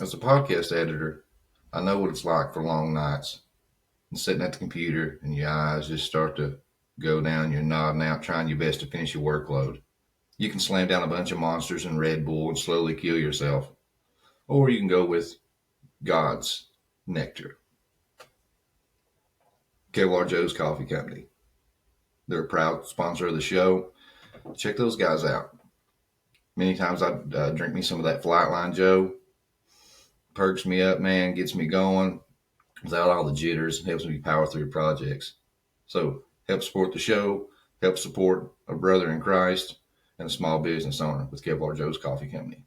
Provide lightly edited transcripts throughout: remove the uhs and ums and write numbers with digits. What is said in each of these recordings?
As a podcast editor, I know what it's like for long nights and sitting at the computer and your eyes just start to go down. You're nodding out, trying your best to finish your workload. You can slam down a bunch of monsters and Red Bull and slowly kill yourself. Or you can go with God's nectar. Kevlar Joe's Coffee Company. They're a proud sponsor of the show. Check those guys out. Many times I drink me some of that Flightline Joe. Perks me up, man, gets me going without all the jitters, helps me power through projects. So help support the show, help support a brother in Christ and a small business owner with Kevlar Joe's Coffee Company.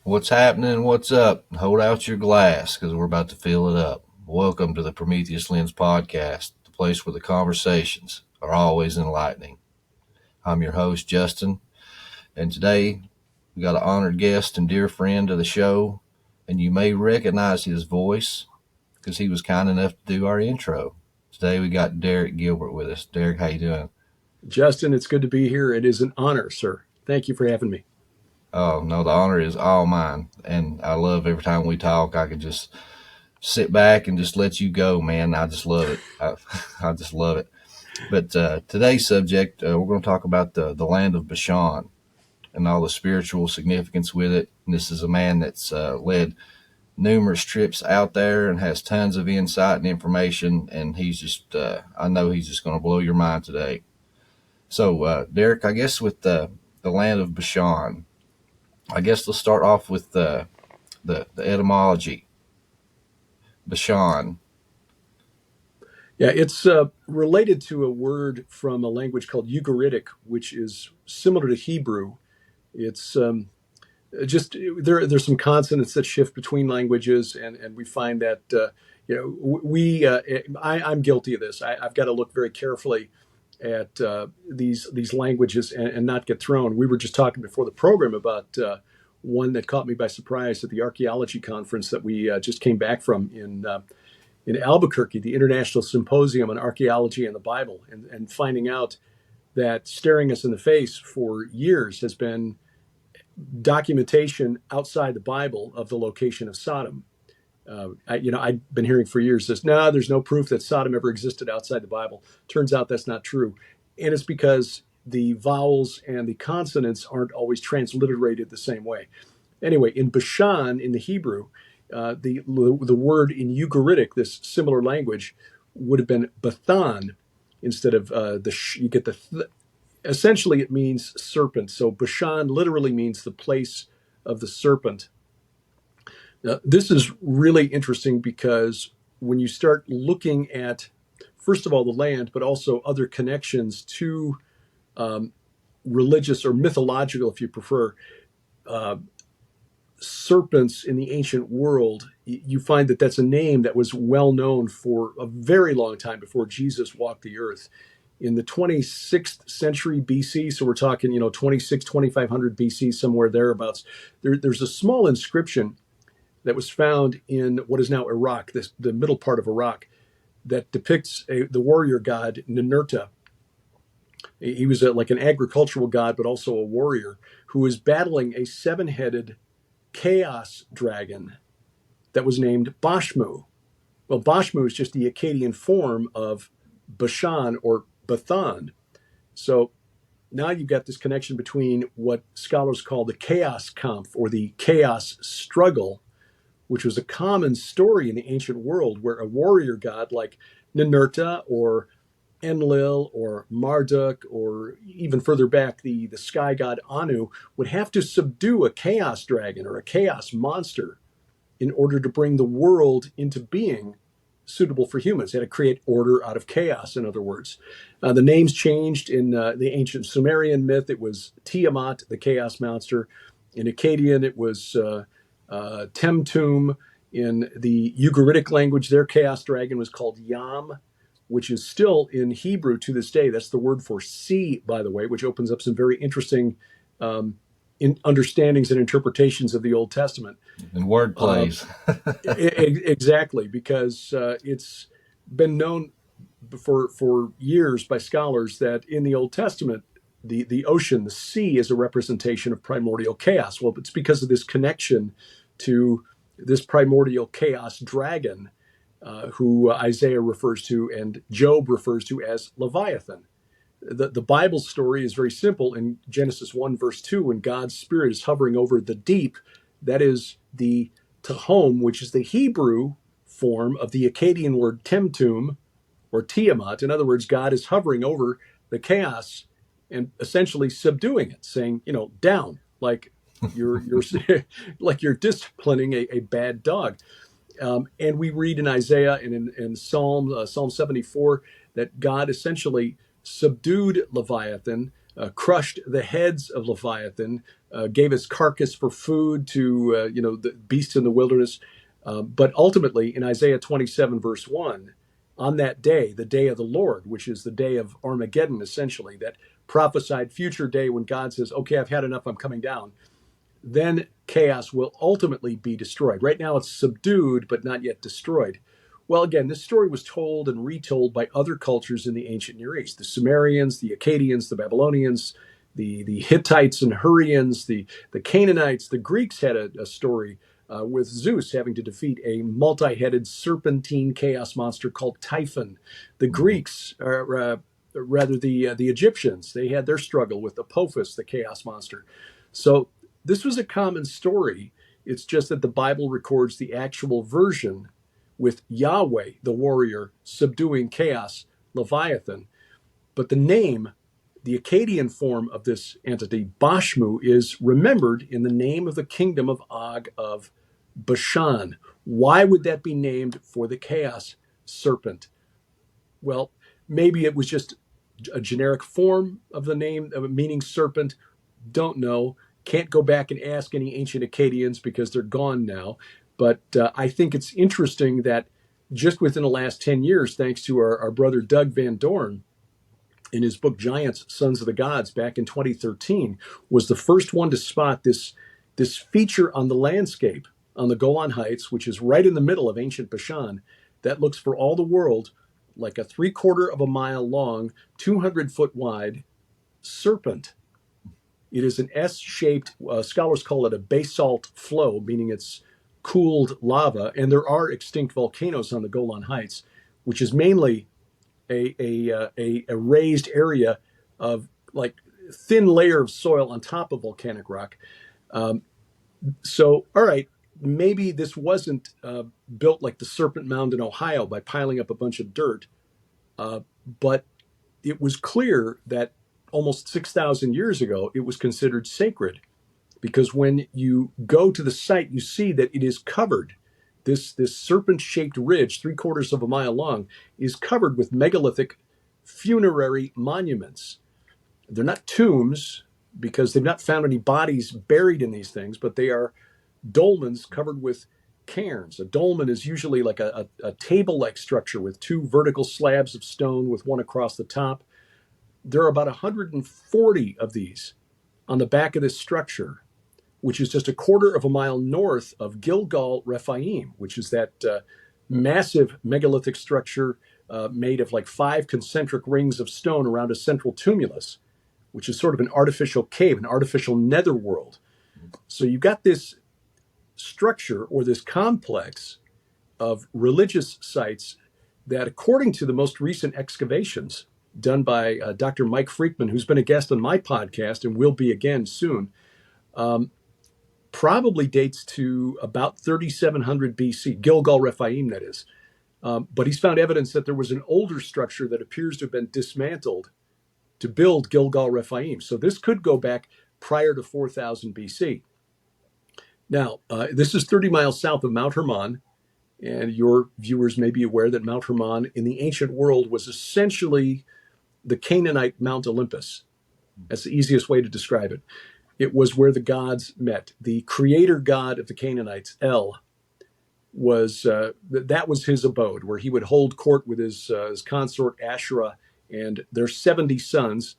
What's happening? What's up? Hold out your glass because we're about to fill it up. Welcome to the Prometheus Lens Podcast, the place where the conversations are always enlightening. I'm your host, Justin, and today we got an honored guest and dear friend of the show, and you may recognize his voice because he was kind enough to do our intro. Today we got Derek Gilbert with us. Derek, how you doing? Justin, it's good to be here. It is an honor, sir. Thank you for having me. Oh, no, the honor is all mine, and I love every time we talk, I could just sit back and just let you go, man. I just love it. I just love it. But today's subject, we're going to talk about the Land of Bashan and all the spiritual significance with it. And this is a man that's led numerous trips out there and has tons of insight and information. And he's just, I know he's just going to blow your mind today. So, Derek, I guess with the Land of Bashan, I guess let's start off with the etymology. Bashan. Yeah, it's related to a word from a language called Ugaritic, which is similar to Hebrew. It's just there's some consonants that shift between languages, and we find that I'm guilty of this. I've got to look very carefully at these languages and not get thrown. We were just talking before the program about one that caught me by surprise at the archaeology conference that we just came back from in Albuquerque, the International Symposium on Archaeology and the Bible, and finding out that staring us in the face for years has been documentation outside the Bible of the location of Sodom. I've been hearing for years this, there's no proof that Sodom ever existed outside the Bible. Turns out that's not true. And it's because the vowels and the consonants aren't always transliterated the same way. Anyway, in Bashan, in the Hebrew, the word in Ugaritic, this similar language, would have been Bathan instead of you get essentially it means serpent. So Bashan literally means the place of the serpent. Now, this is really interesting because when you start looking at, first of all, the land, but also other connections to religious or mythological, if you prefer, serpents in the ancient world, you find that that's a name that was well known for a very long time before Jesus walked the earth. In the 26th century BC, so we're talking, 2500 BC, somewhere thereabouts, there's a small inscription that was found in what is now Iraq, the middle part of Iraq, that depicts the warrior god Ninurta. He was like an agricultural god, but also a warrior who was battling a seven-headed chaos dragon that was named Bashmu. Well, Bashmu is just the Akkadian form of Bashan or Bathan. So now you've got this connection between what scholars call the chaos kampf or the chaos struggle, which was a common story in the ancient world where a warrior god like Ninurta or Enlil or Marduk, or even further back, the sky god Anu, would have to subdue a chaos dragon or a chaos monster in order to bring the world into being suitable for humans. They had to create order out of chaos, in other words. The names changed in the ancient Sumerian myth. It was Tiamat, the chaos monster. In Akkadian, it was Temtum. In the Ugaritic language, their chaos dragon was called Yam, which is still in Hebrew to this day. That's the word for sea, by the way, which opens up some very interesting understandings and interpretations of the Old Testament. And word plays. Exactly, because it's been known for years by scholars that in the Old Testament, the ocean, the sea, is a representation of primordial chaos. Well, it's because of this connection to this primordial chaos dragon, who Isaiah refers to and Job refers to as Leviathan. The Bible story is very simple. In Genesis 1, verse 2, when God's Spirit is hovering over the deep, that is the Tehom, which is the Hebrew form of the Akkadian word Temtum or Tiamat. In other words, God is hovering over the chaos and essentially subduing it, saying, down, like you're like you're disciplining a bad dog. And we read in Isaiah and in Psalm 74 that God essentially subdued Leviathan, crushed the heads of Leviathan, gave his carcass for food to the beasts in the wilderness. But ultimately, in Isaiah 27, verse 1, on that day, the day of the Lord, which is the day of Armageddon, essentially, that prophesied future day when God says, okay, I've had enough, I'm coming down, then chaos will ultimately be destroyed. Right now it's subdued, but not yet destroyed. Well, again, this story was told and retold by other cultures in the ancient Near East. The Sumerians, the Akkadians, the Babylonians, the Hittites and Hurrians, the Canaanites, the Greeks had a story with Zeus having to defeat a multi-headed serpentine chaos monster called Typhon. The Greeks, rather the Egyptians, they had their struggle with Apophis, the chaos monster. So this was a common story. It's just that the Bible records the actual version with Yahweh, the warrior, subduing chaos, Leviathan. But the name, the Akkadian form of this entity, Bashmu, is remembered in the name of the kingdom of Og of Bashan. Why would that be named for the chaos serpent? Well, maybe it was just a generic form of the name, meaning serpent. Don't know. Can't go back and ask any ancient Akkadians because they're gone now. But I think it's interesting that just within the last 10 years, thanks to our brother Doug Van Dorn, in his book Giants, Sons of the Gods, back in 2013, was the first one to spot this feature on the landscape on the Golan Heights, which is right in the middle of ancient Bashan, that looks for all the world like a 3/4 of a mile long, 200-foot wide serpent. It is an S-shaped, scholars call it a basalt flow, meaning it's cooled lava. And there are extinct volcanoes on the Golan Heights, which is mainly a raised area of like thin layer of soil on top of volcanic rock. So, all right, maybe this wasn't built like the Serpent Mound in Ohio by piling up a bunch of dirt, but it was clear that almost 6,000 years ago, it was considered sacred, because when you go to the site, you see that it is covered. This serpent-shaped ridge, 3/4 of a mile long, is covered with megalithic funerary monuments. They're not tombs because they've not found any bodies buried in these things, but they are dolmens covered with cairns. A dolmen is usually like a table-like structure with two vertical slabs of stone with one across the top. There are about 140 of these on the back of this structure, which is just 1/4 of a mile north of Gilgal Rephaim, which is that massive megalithic structure made of like 5 concentric rings of stone around a central tumulus, which is sort of an artificial cave, an artificial netherworld. So you've got this structure or this complex of religious sites that, according to the most recent excavations done by Dr. Mike Freakman, who's been a guest on my podcast and will be again soon, probably dates to about 3700 BC, Gilgal Rephaim, that is. But he's found evidence that there was an older structure that appears to have been dismantled to build Gilgal Rephaim. So this could go back prior to 4000 BC. Now, this is 30 miles south of Mount Hermon, and your viewers may be aware that Mount Hermon in the ancient world was essentially the Canaanite Mount Olympus. That's the easiest way to describe it. It was where the gods met. The creator god of the Canaanites, El, was that was his abode, where he would hold court with his consort Asherah and their 70 sons.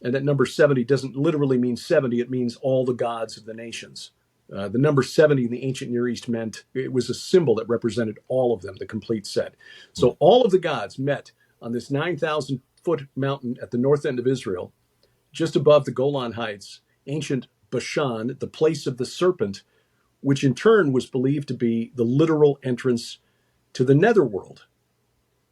And that number 70 doesn't literally mean 70; it means all the gods of the nations. The number 70 in the ancient Near East meant it was a symbol that represented all of them, the complete set. So all of the gods met on this 9,000-foot mountain at the north end of Israel, just above the Golan Heights, ancient Bashan, the place of the serpent, which in turn was believed to be the literal entrance to the netherworld.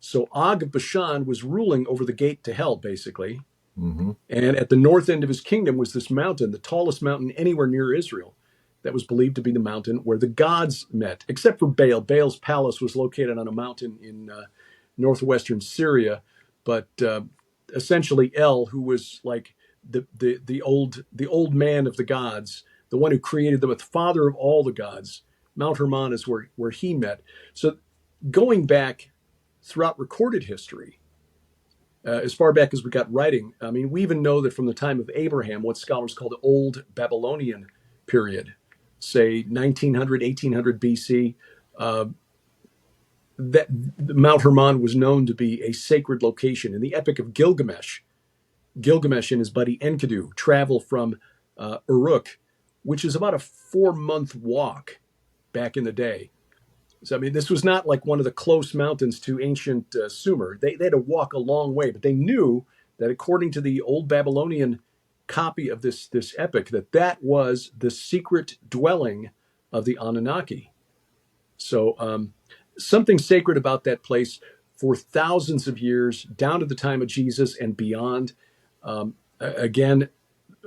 So Og of Bashan was ruling over the gate to hell, basically. Mm-hmm. And at the north end of his kingdom was this mountain, the tallest mountain anywhere near Israel, that was believed to be the mountain where the gods met, except for Baal. Baal's palace was located on a mountain in northwestern Syria, but essentially El, who was like the old man of the gods, the one who created them, the father of all the gods, Mount Hermon is where he met. So going back throughout recorded history, as far back as we got writing, I mean, we even know that from the time of Abraham, what scholars call the Old Babylonian period, say 1900, 1800 BC, that Mount Hermon was known to be a sacred location. In the Epic of Gilgamesh, Gilgamesh and his buddy Enkidu travel from Uruk, which is about a 4-month walk back in the day. So, I mean, this was not like one of the close mountains to ancient Sumer. They had to walk a long way, but they knew that according to the old Babylonian copy of this epic, that was the secret dwelling of the Anunnaki. So something sacred about that place for thousands of years, down to the time of Jesus and beyond. Again,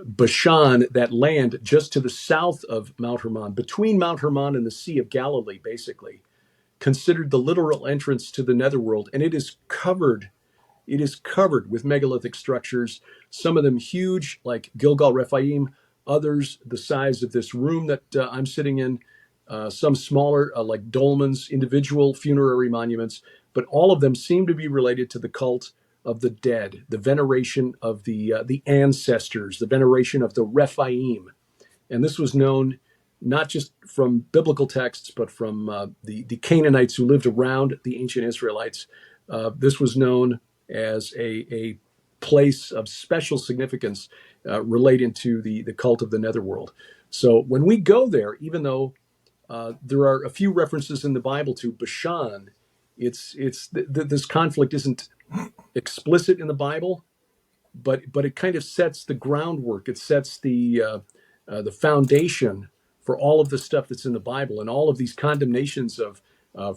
Bashan, that land just to the south of Mount Hermon, between Mount Hermon and the Sea of Galilee, basically, considered the literal entrance to the netherworld, and it is covered with megalithic structures, some of them huge, like Gilgal Rephaim, others the size of this room that I'm sitting in, some smaller, like dolmens, individual funerary monuments, but all of them seem to be related to the cult of the dead, the veneration of the ancestors, the veneration of the Rephaim. And this was known not just from biblical texts, but from the Canaanites who lived around the ancient Israelites. This was known as a place of special significance relating to the cult of the netherworld. So when we go there, even though there are a few references in the Bible to Bashan, this conflict isn't explicit in the Bible, but it kind of sets the groundwork. It sets the foundation for all of the stuff that's in the Bible, and all of these condemnations of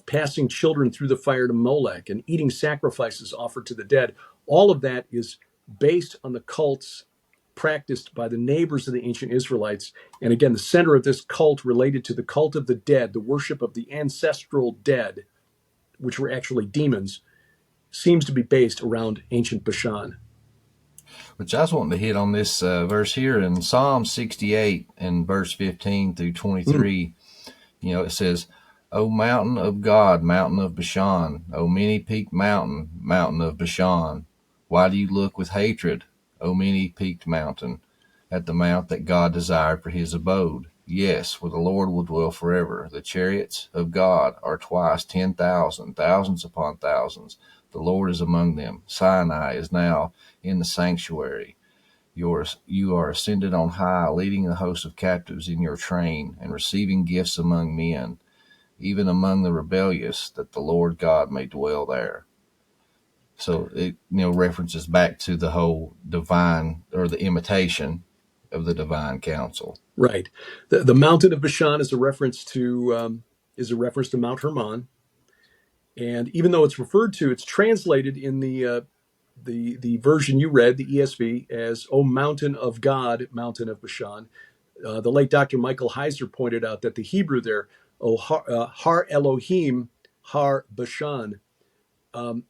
passing children through the fire to Molech and eating sacrifices offered to the dead. All of that is based on the cults practiced by the neighbors of the ancient Israelites. And again, the center of this cult related to the cult of the dead, the worship of the ancestral dead, which were actually demons, seems to be based around ancient Bashan. Which I was wanting to hit on this verse here in Psalm 68 and verse 15 through 23. You know, it says, O mountain of God, mountain of Bashan, O many-peaked mountain, mountain of Bashan, why do you look with hatred, O many-peaked mountain, at the mount that God desired for his abode? Yes, where the Lord will dwell forever. The chariots of God are twice 10,000, thousands upon thousands. The Lord is among them. Sinai is now in the sanctuary. You are ascended on high, leading the host of captives in your train, and receiving gifts among men, even among the rebellious, that the Lord God may dwell there. So it references back to the whole divine, or the imitation of the divine council. Right. The mountain of Bashan is a reference to Mount Hermon, and even though it's translated in the version you read, the ESV, as "O mountain of God, mountain of Bashan." The late Dr. Michael Heiser pointed out that the Hebrew there, "O Har Elohim, Har Bashan."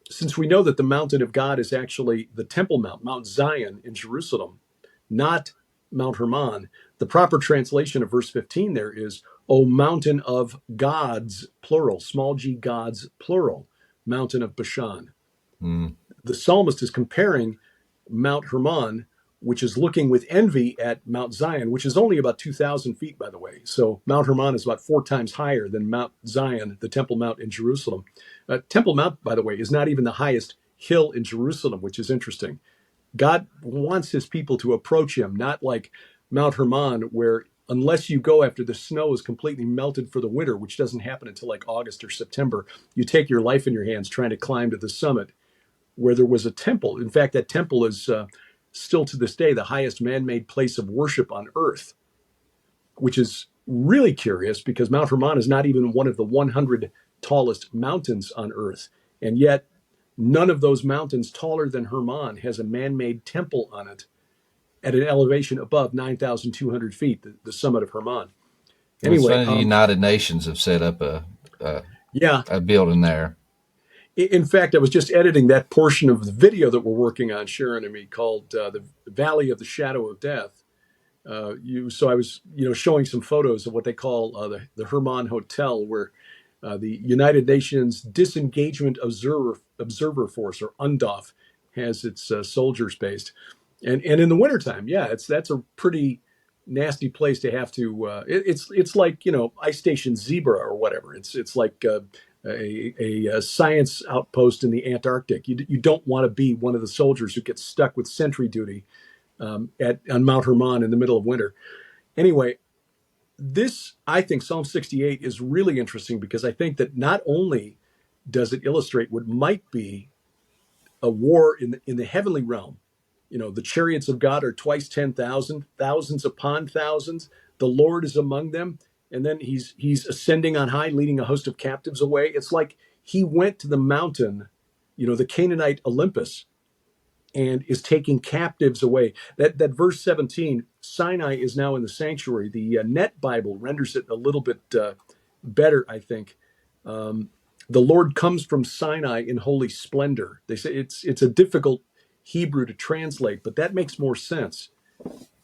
Since we know that the mountain of God is actually the Temple Mount, Mount Zion in Jerusalem, not Mount Hermon, the proper translation of verse 15 there is, O mountain of gods, plural, small g gods, plural, mountain of Bashan. Mm. The psalmist is comparing Mount Hermon, which is looking with envy at Mount Zion, which is only about 2,000 feet, by the way. So Mount Hermon is about 4 times higher than Mount Zion, the Temple Mount in Jerusalem. Temple Mount, by the way, is not even the highest hill in Jerusalem, which is interesting. God wants his people to approach him, not like Mount Hermon, where unless you go after the snow is completely melted for the winter, which doesn't happen until like August or September, you take your life in your hands trying to climb to the summit, where there was a temple. In fact, that temple is still to this day the highest man-made place of worship on earth, which is really curious because Mount Hermon is not even one of the 100 tallest mountains on Earth. And yet, none of those mountains taller than Hermon has a man made temple on it at an elevation above 9,200 feet, the summit of Hermon. It's Anyway, funny the United Nations have set up yeah. a building there. In fact, I was just editing that portion of the video that we're working on, Sharon and me, called "The Valley of the Shadow of Death." So I was, showing some photos of what they call the Hermon Hotel, where the United Nations Disengagement Observer Force, or UNDOF, has its soldiers based. And in the wintertime, yeah, that's a pretty nasty place to have to. It's like Ice Station Zebra or whatever. It's like a science outpost in the Antarctic. You don't want to be one of the soldiers who gets stuck with sentry duty on Mount Hermon in the middle of winter. Anyway, I think Psalm 68 is really interesting because I think that not only does it illustrate what might be a war in the heavenly realm. The chariots of God are twice 10,000, thousands upon thousands. The Lord is among them. And then he's ascending on high, leading a host of captives away. It's like he went to the mountain, the Canaanite Olympus, and is taking captives away. That verse 17, Sinai is now in the sanctuary. The Net Bible renders it a little bit better, I think. The Lord comes from Sinai in holy splendor. They say it's a difficult Hebrew to translate, but that makes more sense,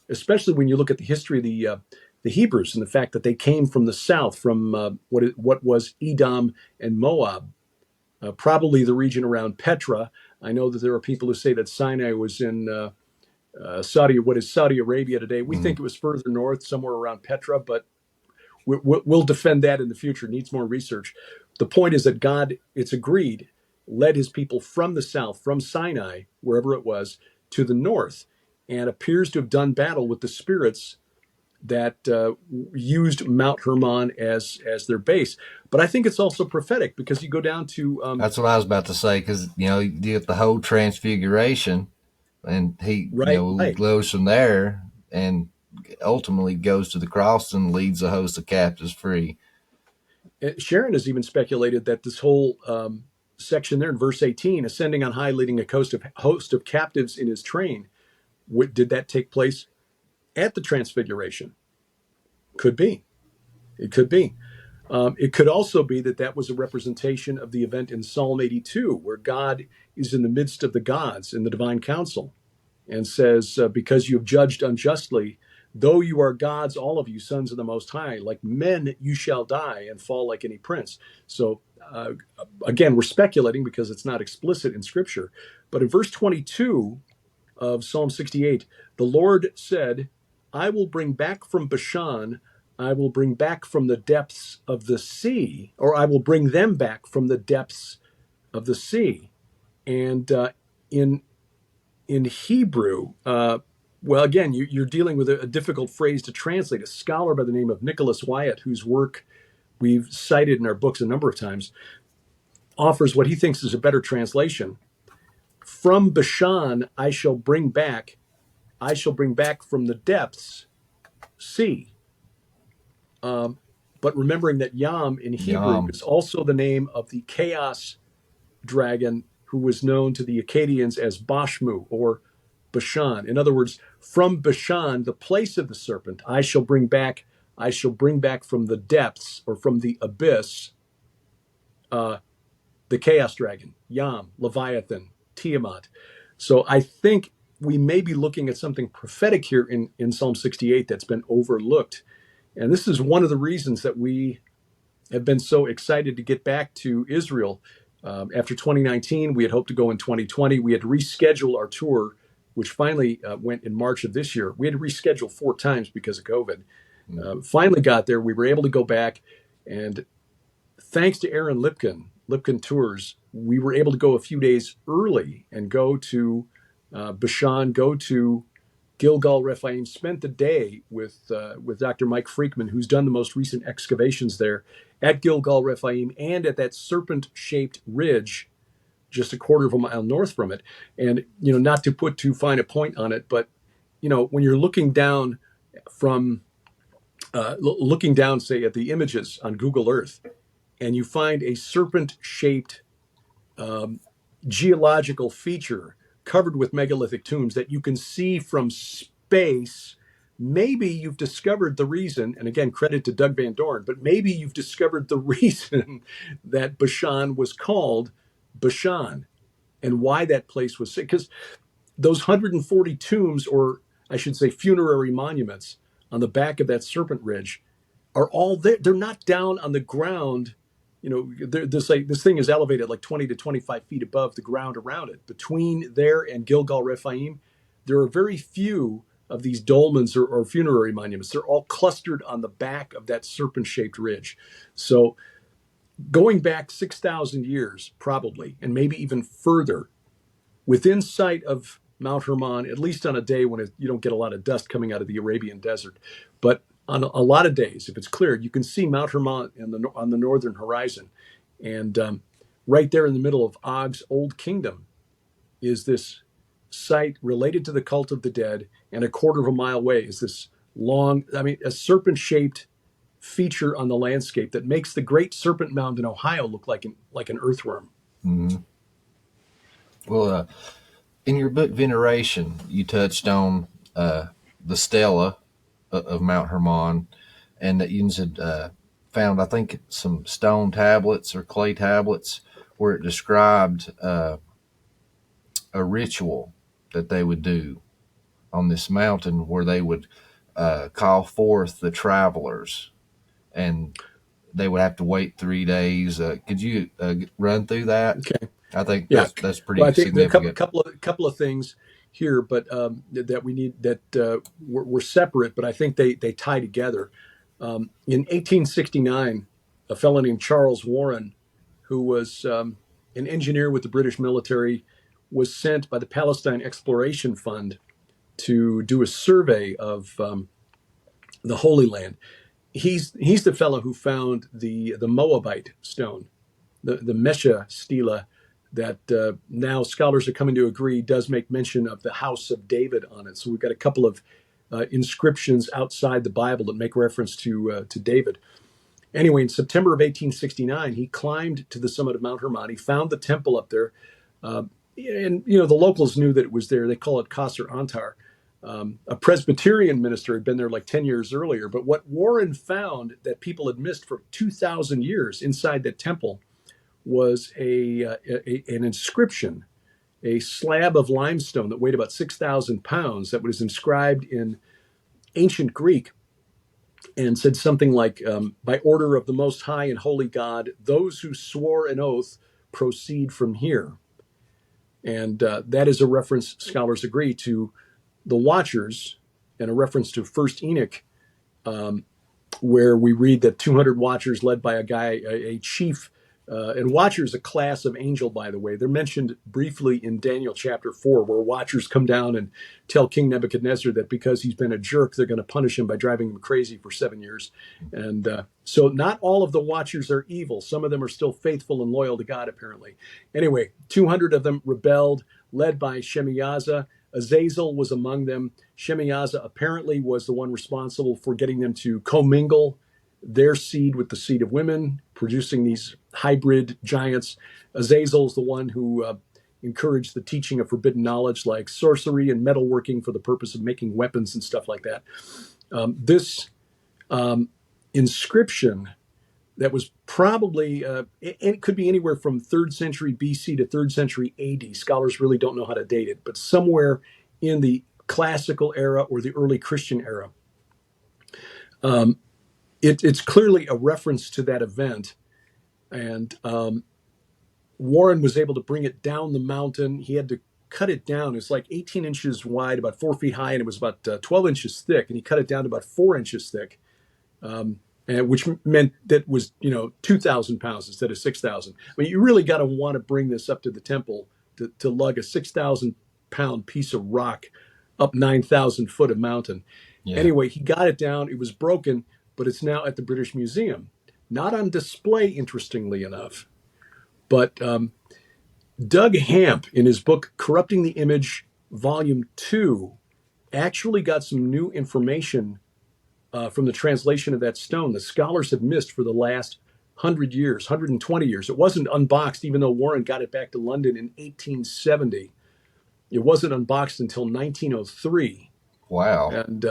especially when you look at the history of the Hebrews and the fact that they came from the south, from what was Edom and Moab, probably the region around Petra. I know that there are people who say that Sinai was in what is Saudi Arabia today. We think it was further north, somewhere around Petra, but we'll defend that in the future. Needs more research. The point is that God, it's agreed, led his people from the south, from Sinai, wherever it was, to the north, and appears to have done battle with the spirits that used Mount Hermon as their base. But I think it's also prophetic because you go down to That's what I was about to say, because you get the whole transfiguration, and he right. goes from there and ultimately goes to the cross and leads a host of captives free. Sharon has even speculated that this whole section there in verse 18, ascending on high, leading a host of captives in his train, did that take place at the transfiguration? Could be. It could be. It could also be that was a representation of the event in Psalm 82, where God is in the midst of the gods in the divine council and says, because you have judged unjustly, though you are gods, all of you, sons of the Most High, like men you shall die and fall like any prince. So again, we're speculating because it's not explicit in Scripture. But in verse 22 of Psalm 68, the Lord said, I will bring back from Bashan, I will bring back from the depths of the sea, or I will bring them back from the depths of the sea. And in Hebrew, well, again, you're dealing with a difficult phrase to translate. A scholar by the name of Nicholas Wyatt, whose work we've cited in our books a number of times, offers what he thinks is a better translation. From Bashan I shall bring back from the depths sea. But remembering that Yam in Hebrew is also the name of the chaos dragon who was known to the Akkadians as Bashmu or Bashan. In other words, from Bashan, the place of the serpent, I shall bring back from the depths or from the abyss the chaos dragon, Yam, Leviathan, Tiamat. So I think we may be looking at something prophetic here in Psalm 68 that's been overlooked. And this is one of the reasons that we have been so excited to get back to Israel. After 2019, we had hoped to go in 2020. We had to reschedule our tour, which finally went in March of this year. We had to reschedule 4 times because of COVID. Finally got there. We were able to go back. And thanks to Aaron Lipkin Tours, we were able to go a few days early and go to Bashan, go to Gilgal Rephaim, spent the day with Dr. Mike Freakman, who's done the most recent excavations there at Gilgal Rephaim and at that serpent-shaped ridge just a quarter of a mile north from it. And, not to put too fine a point on it, but, when you're looking down from looking down, say, at the images on Google Earth, and you find a serpent-shaped geological feature covered with megalithic tombs that you can see from space, maybe you've discovered the reason, and again, credit to Doug Van Dorn, but maybe you've discovered the reason that Bashan was called Bashan and why that place was, because those 140 tombs, or I should say funerary monuments on the back of that Serpent Ridge, are all there. They're not down on the ground. You know, this thing is elevated like 20 to 25 feet above the ground around it. Between there and Gilgal Rephaim, there are very few of these dolmens or funerary monuments. They're all clustered on the back of that serpent-shaped ridge. So going back 6,000 years, probably, and maybe even further, within sight of Mount Hermon, at least on a day when you don't get a lot of dust coming out of the Arabian desert. But on a lot of days, if it's cleared, you can see Mount Hermon on the northern horizon. And right there in the middle of Og's Old Kingdom is this site related to the cult of the dead. And a quarter of a mile away is this long, a serpent-shaped feature on the landscape that makes the Great Serpent Mound in Ohio look like an earthworm. Mm-hmm. Well, in your book Veneration, you touched on the stela of Mount Hermon, and that you had found, I think, some stone tablets or clay tablets where it described a ritual that they would do on this mountain where they would call forth the travelers, and they would have to wait 3 days. Could you run through that? Okay. I think Yeah. that's pretty Well, I think significant. there are a couple of things here, but that we need that we're separate, but I think they tie together. In 1869, a fellow named Charles Warren, who was an engineer with the British military, was sent by the Palestine Exploration Fund to do a survey of the Holy Land. He's the fellow who found the Moabite stone, the Mesha stela, that now scholars are coming to agree does make mention of the house of David on it. So we've got a couple of inscriptions outside the Bible that make reference to David. Anyway, in September of 1869, he climbed to the summit of Mount Hermon. He found the temple up there. And, the locals knew that it was there. They call it Qasr Antar. A Presbyterian minister had been there like 10 years earlier. But what Warren found that people had missed for 2,000 years inside that temple was an inscription, a slab of limestone that weighed about 6,000 pounds that was inscribed in ancient Greek and said something like, by order of the Most High and Holy God, those who swore an oath proceed from here. And that is a reference, scholars agree, to the Watchers, and a reference to First Enoch, where we read that 200 Watchers led by a chief. And Watchers, a class of angel, by the way. They're mentioned briefly in Daniel chapter 4, where Watchers come down and tell King Nebuchadnezzar that because he's been a jerk, they're going to punish him by driving him crazy for 7 years. And so not all of the Watchers are evil. Some of them are still faithful and loyal to God, apparently. Anyway, 200 of them rebelled, led by Shemiyaza. Azazel was among them. Shemiyaza apparently was the one responsible for getting them to commingle their seed with the seed of women, producing these hybrid giants. Azazel's the one who encouraged the teaching of forbidden knowledge like sorcery and metalworking for the purpose of making weapons and stuff like that. This inscription that was probably, it could be anywhere from 3rd century BC to 3rd century AD. Scholars really don't know how to date it, but somewhere in the classical era or the early Christian era. It's clearly a reference to that event. And Warren was able to bring it down the mountain. He had to cut it down. It's like 18 inches wide, about 4 feet high, and it was about 12 inches thick. And he cut it down to about 4 inches thick, and which meant that was 2,000 pounds instead of 6,000. I mean, you really got to want to bring this up to the temple to lug a 6,000 pound piece of rock up 9,000 foot of mountain. Yeah. Anyway, he got it down. It was broken, but it's now at the British Museum. Not on display, interestingly enough. But Doug Hamp, in his book, Corrupting the Image, Volume 2, actually got some new information from the translation of that stone that scholars have missed for the last 100 years, 120 years. It wasn't unboxed, even though Warren got it back to London in 1870. It wasn't unboxed until 1903. Wow. And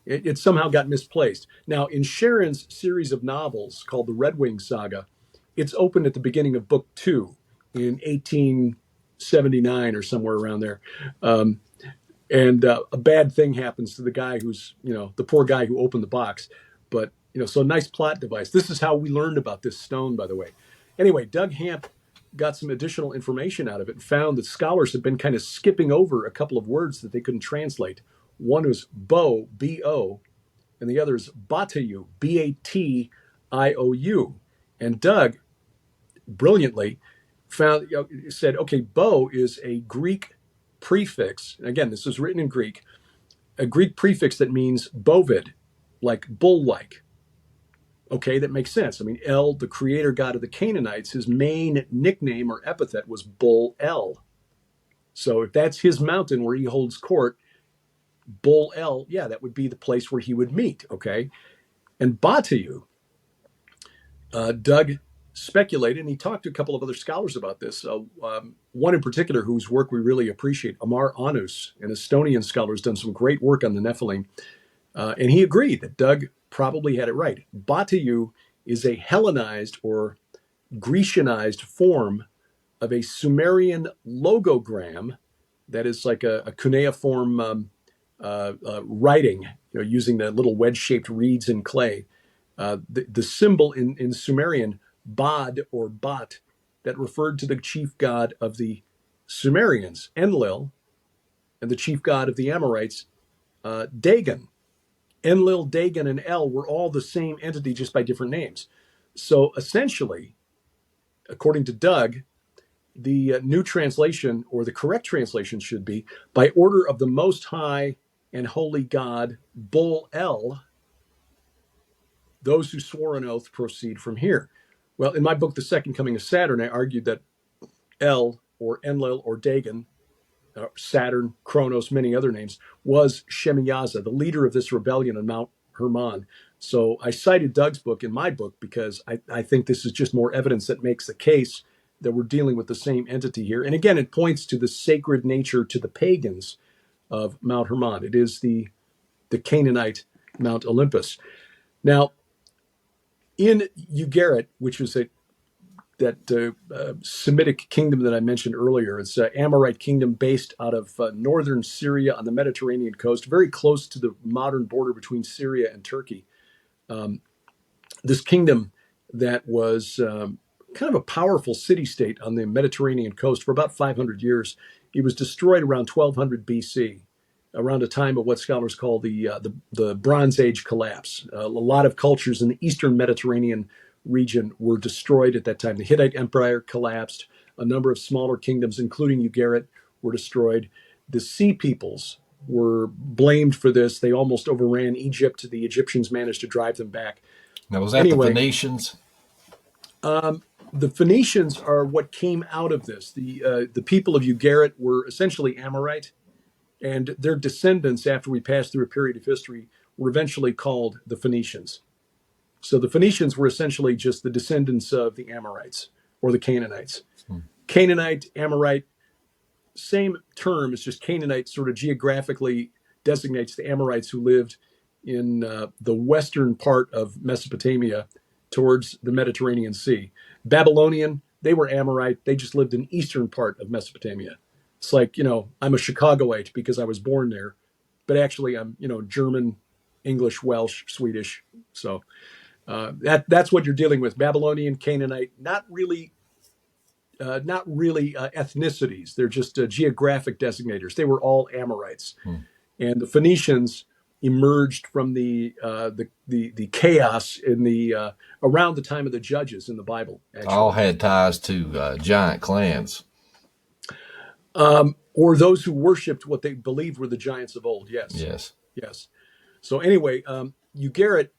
it somehow got misplaced. Now, in Sharon's series of novels called the Red Wing Saga, it's opened at the beginning of book 2 in 1879 or somewhere around there. And a bad thing happens to the guy who's, the poor guy who opened the box. But, so nice plot device. This is how we learned about this stone, by the way. Anyway, Doug Hamp got some additional information out of it and found that scholars have been kind of skipping over a couple of words that they couldn't translate. One was bo, B-O, and the other is batiou, B-A-T-I-O-U. And Doug brilliantly said, okay, bo is a Greek prefix. Again, this is written in Greek, a Greek prefix that means bovid, like bull-like. Okay, that makes sense. I mean, El, the creator god of the Canaanites, his main nickname or epithet was Bull El. So if that's his mountain where he holds court, Bull El, yeah, that would be the place where he would meet. Okay, and Batayu, Doug speculated, and he talked to a couple of other scholars about this. One in particular, whose work we really appreciate, Amar Anus, an Estonian scholar, has done some great work on the Nephilim, and he agreed that Doug probably had it right. Batayu is a Hellenized or Grecianized form of a Sumerian logogram that is like a cuneiform writing, using the little wedge-shaped reeds in clay. The symbol in Sumerian, Bod or Bat, that referred to the chief god of the Sumerians, Enlil, and the chief god of the Amorites, Dagon. Enlil, Dagon, and El were all the same entity, just by different names. So essentially, according to Doug, the new translation, or the correct translation, should be, by order of the Most High and Holy God, Bull El, those who swore an oath proceed from here. Well, in my book, The Second Coming of Saturn, I argued that El, or Enlil, or Dagon, Saturn, Kronos, many other names, was Shemiyaza, the leader of this rebellion on Mount Hermon. So I cited Doug's book in my book because I think this is just more evidence that makes the case that we're dealing with the same entity here. And again, it points to the sacred nature to the pagans of Mount Hermon. It is the Canaanite Mount Olympus. Now, in Ugarit, which was that Semitic kingdom that I mentioned earlier, it's an Amorite kingdom based out of northern Syria on the Mediterranean coast, very close to the modern border between Syria and Turkey. This kingdom that was kind of a powerful city-state on the Mediterranean coast for about 500 years. It was destroyed around 1200 BC, around a time of what scholars call the Bronze Age collapse. A lot of cultures in the eastern Mediterranean region were destroyed at that time. The Hittite Empire collapsed. A number of smaller kingdoms, including Ugarit, were destroyed. The Sea Peoples were blamed for this. They almost overran Egypt. The Egyptians managed to drive them back. Now, was that the Phoenicians? The Phoenicians are what came out of this. The people of Ugarit were essentially Amorite, and their descendants, after we passed through a period of history, were eventually called the Phoenicians. So the Phoenicians were essentially just the descendants of the Amorites or the Canaanites. Canaanite, Amorite, same term. It's just Canaanite sort of geographically designates the Amorites who lived in the western part of Mesopotamia towards the Mediterranean Sea. Babylonian, they were Amorite. They just lived in the eastern part of Mesopotamia. It's like, I'm a Chicagoite because I was born there, but actually I'm, German, English, Welsh, Swedish. So that's what you're dealing with. Babylonian, Canaanite, not really ethnicities. They're just geographic designators. They were all Amorites, and the Phoenicians emerged from the chaos in the around the time of the Judges in the Bible. Actually. All had ties to giant clans, or those who worshipped what they believed were the giants of old. Yes. So anyway, Ugarit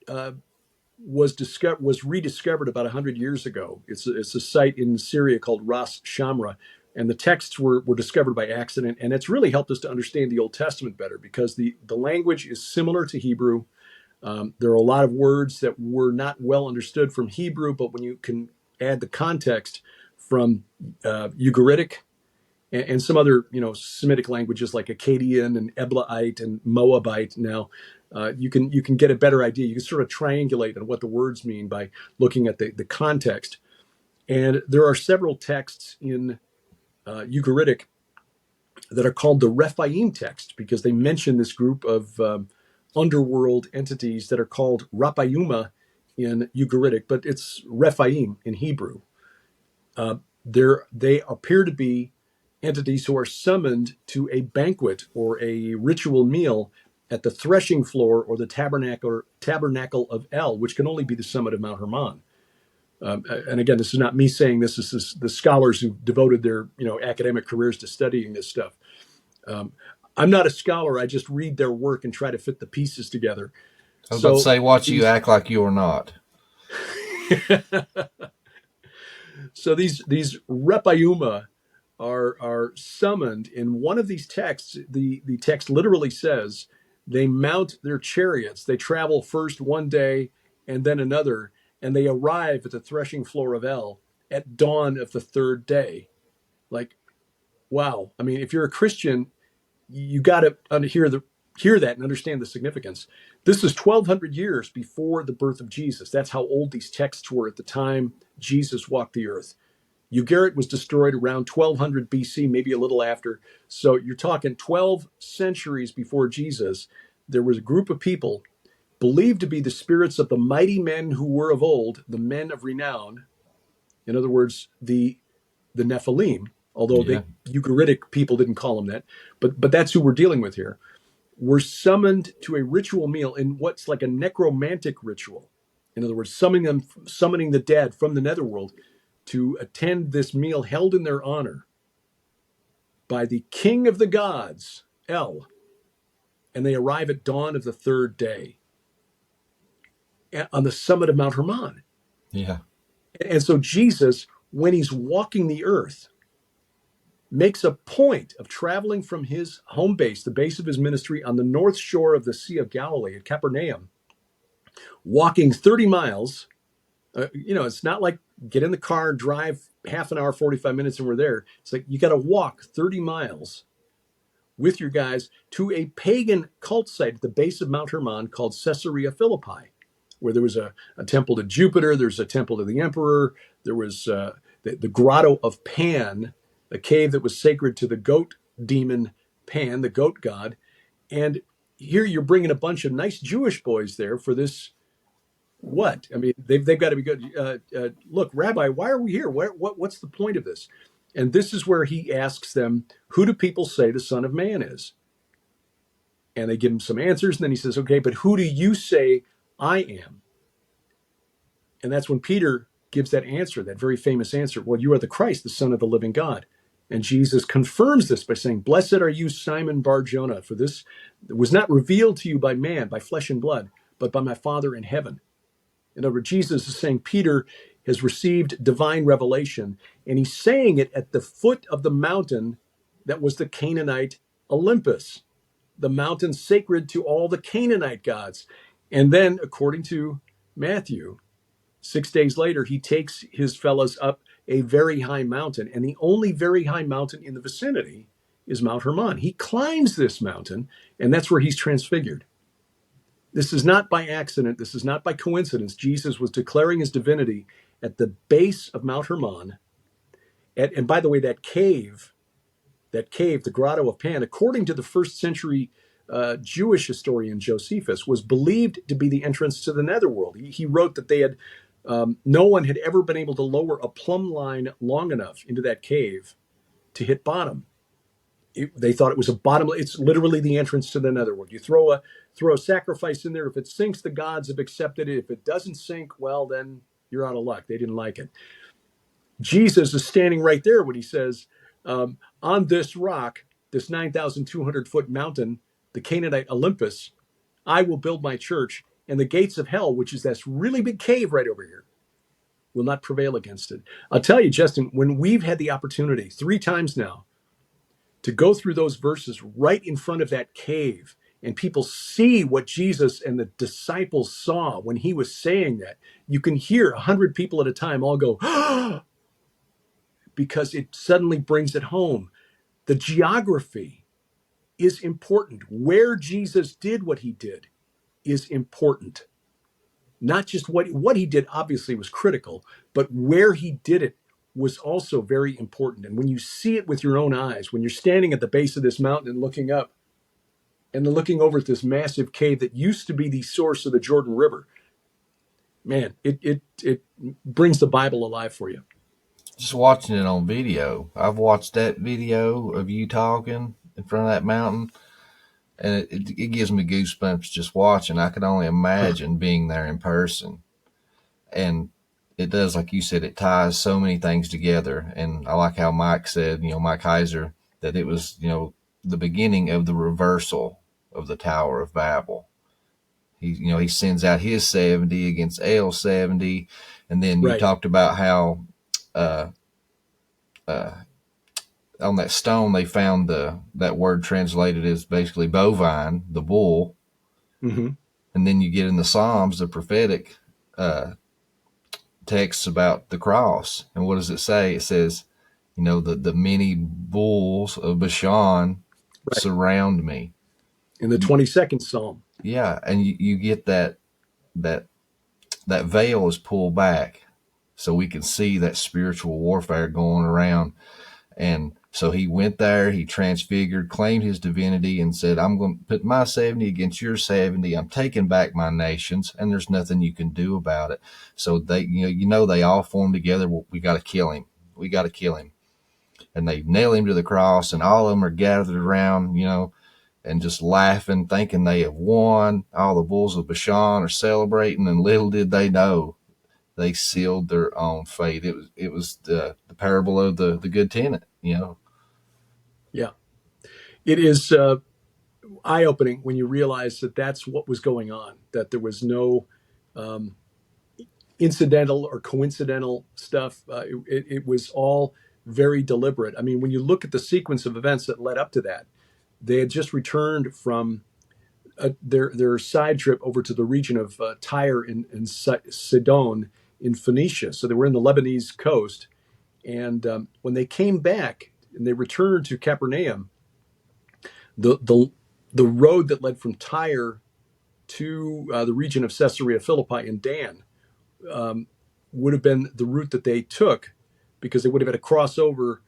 was rediscovered about 100 years ago. It's a site in Syria called Ras Shamra, and the texts were discovered by accident, and it's really helped us to understand the Old Testament better because the language is similar to Hebrew. There are a lot of words that were not well understood from Hebrew, but when you can add the context from Ugaritic and some other, Semitic languages like Akkadian and Eblaite and Moabite, now you can get a better idea. You can sort of triangulate on what the words mean by looking at the context. And there are several texts in Ugaritic that are called the Rephaim text because they mention this group of underworld entities that are called Rapayuma in Ugaritic, but it's Rephaim in Hebrew. They appear to be entities who are summoned to a banquet or a ritual meal at the threshing floor or the tabernacle of El, which can only be the summit of Mount Hermon. And again, this is not me saying this. This is the scholars who devoted their academic careers to studying this stuff. I'm not a scholar. I just read their work and try to fit the pieces together. I was about to say, watch you act like you are not. So these Repayuma are summoned in one of these texts. The text literally says they mount their chariots. They travel first one day and then another, and they arrive at the threshing floor of El at dawn of the third day. Like, wow. I mean, if you're a Christian, you got to hear that and understand the significance. This is 1,200 years before the birth of Jesus. That's how old these texts were at the time Jesus walked the earth. Ugarit was destroyed around 1200 BC, maybe a little after. So you're talking 12 centuries before Jesus. There was a group of people believed to be the spirits of the mighty men who were of old, the men of renown. In other words, the Nephilim, although the Ugaritic people didn't call them that. But that's who we're dealing with here. Were summoned to a ritual meal in what's like a necromantic ritual. In other words, summoning the dead from the netherworld to attend this meal held in their honor by the king of the gods, El. And they arrive at dawn of the third day on the summit of Mount Hermon. Yeah. And so Jesus, when he's walking the earth, makes a point of traveling from his home base, the base of his ministry on the north shore of the Sea of Galilee at Capernaum, walking 30 miles. It's not like get in the car, drive half an hour, 45 minutes, and we're there. It's like you got to walk 30 miles with your guys to a pagan cult site at the base of Mount Hermon called Caesarea Philippi, where there was a temple to Jupiter, there's a temple to the emperor, there was the Grotto of Pan, a cave that was sacred to the goat demon Pan, the goat god. And here you're bringing a bunch of nice Jewish boys there for this. What? I mean, they've got to be good. Look, Rabbi, why are we here? What's the point of this? And this is where he asks them, who do people say the Son of Man is? And they give him some answers. And then he says, okay, but who do you say I am? And that's when Peter gives that answer, that very famous answer. Well, you are the Christ, the Son of the living God. And Jesus confirms this by saying, blessed are you, Simon Bar-Jonah, for this was not revealed to you by man, by flesh and blood, but by my Father in heaven. In other words, Jesus is saying Peter has received divine revelation, and he's saying it at the foot of the mountain that was the Canaanite Olympus, the mountain sacred to all the Canaanite gods. And then, according to Matthew, 6 days later, he takes his fellows up a very high mountain, and the only very high mountain in the vicinity is Mount Hermon. He climbs this mountain, and that's where he's transfigured. This is not by accident. This is not by coincidence. Jesus was declaring his divinity at the base of Mount Hermon. And by the way, that cave, the Grotto of Pan, according to the first century Jewish historian Josephus, was believed to be the entrance to the netherworld. He wrote that no one had ever been able to lower a plumb line long enough into that cave to hit bottom. They thought it was a bottomless. It's literally the entrance to the netherworld. You throw a sacrifice in there. If it sinks, the gods have accepted it. If it doesn't sink, well, then you're out of luck. They didn't like it. Jesus is standing right there when he says, on this rock, this 9,200 foot mountain, the Canaanite Olympus, I will build my church, and the gates of hell, which is this really big cave right over here, will not prevail against it. I'll tell you, Justin, when we've had the opportunity 3 times now to go through those verses right in front of that cave and people see what Jesus and the disciples saw when he was saying that, you can hear 100 people at a time all go, because it suddenly brings it home. The geography is important. Where Jesus did what he did is important. Not just what he did obviously was critical, but where he did it was also very important. And when you see it with your own eyes, when you're standing at the base of this mountain and looking up and then looking over at this massive cave that used to be the source of the Jordan River, man, it brings the Bible alive for you. Just watching it on video. I've watched that video of you talking in front of that mountain, and it gives me goosebumps just watching. I could only imagine being there in person. And it does, like you said, it ties so many things together. And I like how Mike said, Mike Heiser, that it was, the beginning of the reversal of the Tower of Babel. He sends out his 70 against L's 70. And then you talked about how on that stone they found that word translated as basically bovine, the bull. Mm-hmm. And then you get in the Psalms, the prophetic texts about the cross. And what does it say? It says, the many bulls of Bashan surround me. In the 22nd Psalm. Yeah, and you get that veil is pulled back so we can see that spiritual warfare going around. And so he went there, he transfigured, claimed his divinity, and said, I'm going to put my 70 against your 70. I'm taking back my nations, and there's nothing you can do about it. So they, they all formed together. Well, we got to kill him. We got to kill him. And they nail him to the cross, and all of them are gathered around, and just laughing, thinking they have won. All the bulls of Bashan are celebrating, and little did they know they sealed their own fate. It was the parable of the good tenant, Yeah. It is eye-opening when you realize that that's what was going on, that there was no incidental or coincidental stuff. It was all very deliberate. I mean, when you look at the sequence of events that led up to that, they had just returned from their side trip over to the region of Tyre and Sidon in Phoenicia. So they were in the Lebanese coast. And when they came back and they returned to Capernaum, the road that led from Tyre to the region of Caesarea Philippi and Dan would have been the route that they took, because they would have had to cross over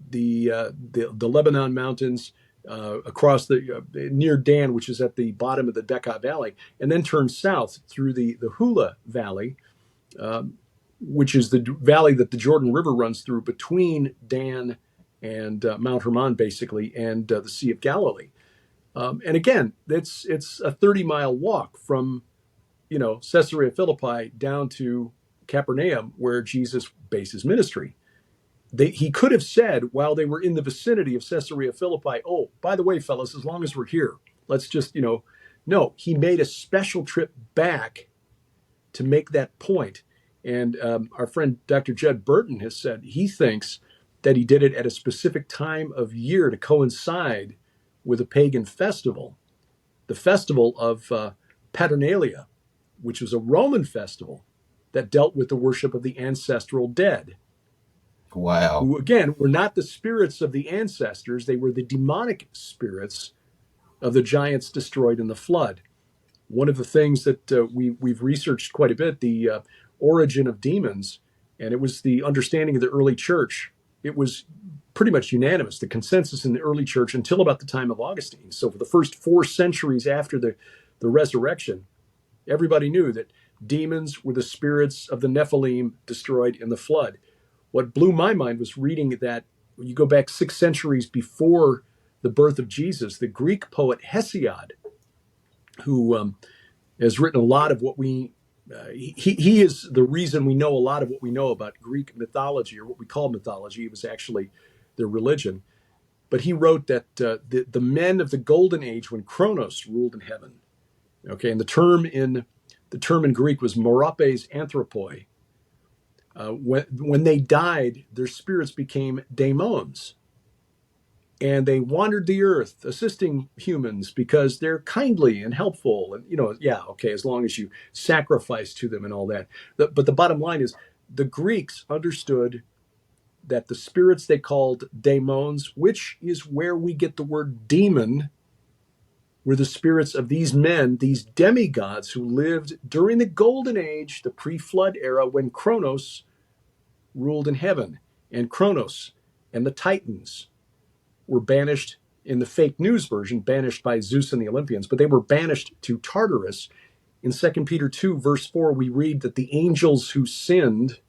the Lebanon mountains, across near Dan, which is at the bottom of the Bekaa Valley, and then turn south through the Hula Valley, which is the valley that the Jordan River runs through between Dan and Mount Hermon, basically, and the Sea of Galilee. And again, it's a 30-mile walk from Caesarea Philippi down to Capernaum, where Jesus based his ministry. He could have said, while they were in the vicinity of Caesarea Philippi, oh, by the way, fellas, as long as we're here, let's just, no, he made a special trip back to make that point. And our friend Dr. Judd Burton has said he thinks that he did it at a specific time of year to coincide with a pagan festival, the festival of Paternalia, which was a Roman festival that dealt with the worship of the ancestral dead. Wow. Who, again, were not the spirits of the ancestors. They were the demonic spirits of the giants destroyed in the flood. One of the things that we've researched quite a bit, the origin of demons, and it was the understanding of the early church. It was pretty much unanimous, the consensus in the early church until about the time of Augustine. So for the first 4 centuries after the resurrection, everybody knew that demons were the spirits of the Nephilim destroyed in the flood. What blew my mind was reading that when you go back 6 centuries before the birth of Jesus, the Greek poet Hesiod, who has written a lot of what he is the reason we know a lot of what we know about Greek mythology, or what we call mythology. It was actually their religion. But he wrote that the men of the golden age, when Kronos ruled in heaven, okay, and the term in Greek was moropes anthropoi. When they died, their spirits became daemons. and they wandered the earth, assisting humans because they're kindly and helpful. And, yeah, okay, as long as you sacrifice to them and all that. But the bottom line is the Greeks understood that the spirits they called daemons, which is where we get the word demon, were the spirits of these men, these demigods who lived during the golden age, the pre-flood era, when Kronos ruled in heaven. And Kronos and the Titans were banished in the fake news version, banished by Zeus and the Olympians, but they were banished to Tartarus. In 2 Peter 2, verse 4, we read that the angels who sinned,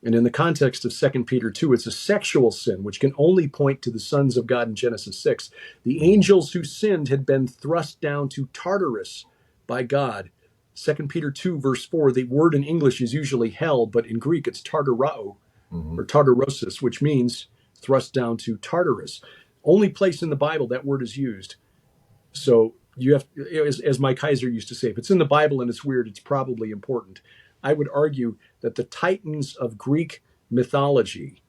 and in the context of 2 Peter 2, it's a sexual sin, which can only point to the sons of God in Genesis 6. The angels who sinned had been thrust down to Tartarus by God. 2 Peter 2, verse 4, the word in English is usually hell, but in Greek it's tartarao, or tartarosis, which means thrust down to Tartarus. Only place in the Bible that word is used. So you have, as Mike Heiser used to say, if it's in the Bible and it's weird, it's probably important. I would argue that the Titans of Greek mythology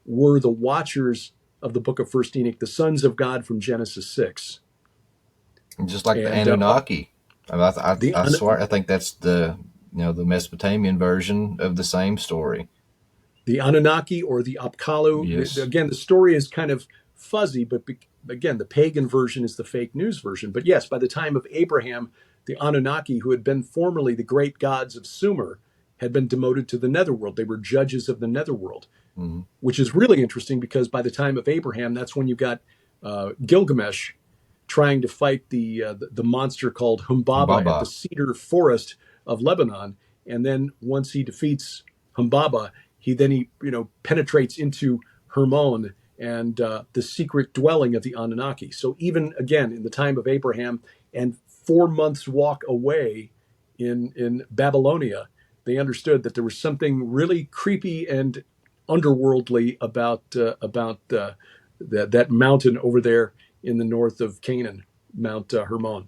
were the watchers of the book of First Enoch, the sons of God from Genesis 6. Just like the And Anunnaki. the I swear, I think that's the Mesopotamian version of the same story. the Anunnaki or the Apkallu. Yes. Again, the story is kind of fuzzy, but again, the pagan version is the fake news version. But yes, by the time of Abraham, the Anunnaki, who had been formerly the great gods of Sumer, had been demoted to the netherworld. They were judges of the netherworld, which is really interesting because by the time of Abraham, that's when you got Gilgamesh trying to fight the monster called Humbaba at the cedar forest of Lebanon. And then once he defeats Humbaba, he penetrates into Hermon and the secret dwelling of the Anunnaki. So even again in the time of Abraham and 4 months walk away in Babylonia, they understood that there was something really creepy and underworldly about that mountain over there in the north of Canaan, Mount Hermon.